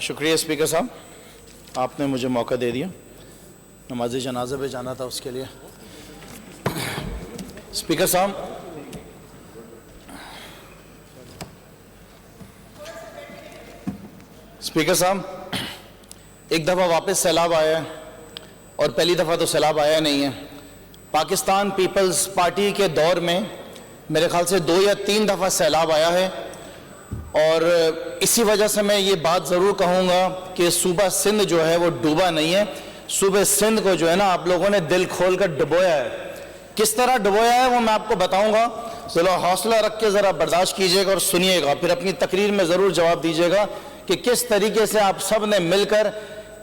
شکریہ اسپیکر صاحب، آپ نے مجھے موقع دے دیا. نماز جنازہ پہ جانا تھا، اس کے لیے. اسپیکر صاحب، ایک دفعہ واپس سیلاب آیا ہے، اور پہلی دفعہ تو سیلاب آیا نہیں ہے. پاکستان پیپلز پارٹی کے دور میں میرے خیال سے 2 یا 3 دفعہ سیلاب آیا ہے، اور اسی وجہ سے میں یہ بات ضرور کہوں گا کہ صوبہ سندھ جو ہے وہ ڈوبا نہیں ہے. صوبہ سندھ کو جو ہے نا آپ لوگوں نے دل کھول کر ڈبویا ہے. کس طرح ڈبویا ہے وہ میں آپ کو بتاؤں گا. ذرا حوصلہ رکھ کے ذرا برداشت کیجئے گا اور سنیے گا، پھر اپنی تقریر میں ضرور جواب دیجئے گا کہ کس طریقے سے آپ سب نے مل کر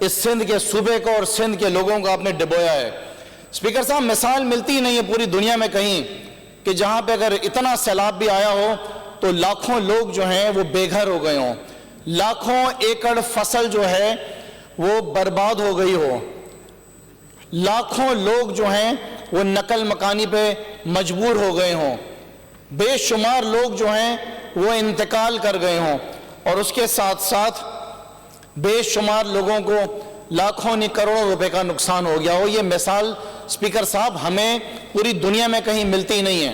اس سندھ کے صوبے کو اور سندھ کے لوگوں کو آپ نے ڈبویا ہے. اسپیکر صاحب، مثال ملتی نہیں ہے پوری دنیا میں کہیں کہ جہاں پہ اگر اتنا سیلاب بھی آیا ہو تو لاکھوں لوگ جو ہیں وہ بے گھر ہو گئے ہوں، لاکھوں ایکڑ فصل جو ہے وہ برباد ہو گئی ہو، لاکھوں لوگ جو ہیں وہ نقل مکانی پہ مجبور ہو گئے ہوں، بے شمار لوگ جو ہیں وہ انتقال کر گئے ہوں، اور اس کے ساتھ ساتھ بے شمار لوگوں کو لاکھوں نہیں کروڑوں روپے کا نقصان ہو گیا ہو. یہ مثال اسپیکر صاحب ہمیں پوری دنیا میں کہیں ملتی نہیں ہے.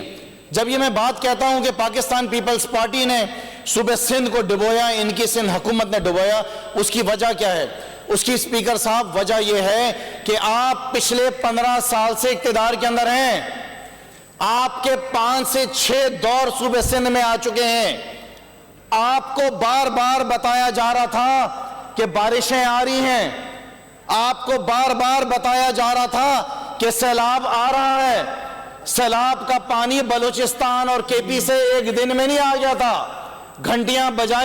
جب یہ میں بات کہتا ہوں کہ پاکستان پیپلز پارٹی نے صوبہ سندھ کو ڈبویا، ان کی سندھ حکومت نے ڈبویا، اس کی وجہ کیا ہے؟ اس کی اسپیکر صاحب وجہ یہ ہے کہ آپ پچھلے 15 سال سے اقتدار کے اندر ہیں. آپ کے 5 سے 6 دور صوبہ سندھ میں آ چکے ہیں. آپ کو بار بار بتایا جا رہا تھا کہ بارشیں آ رہی ہیں، آپ کو بار بار بتایا جا رہا تھا کہ سیلاب آ رہا ہے. سیلاب کا پانی بلوچستان اور کے پی سے ایک دن میں نہیں آ گیا تھا، گھنٹیاں بجائے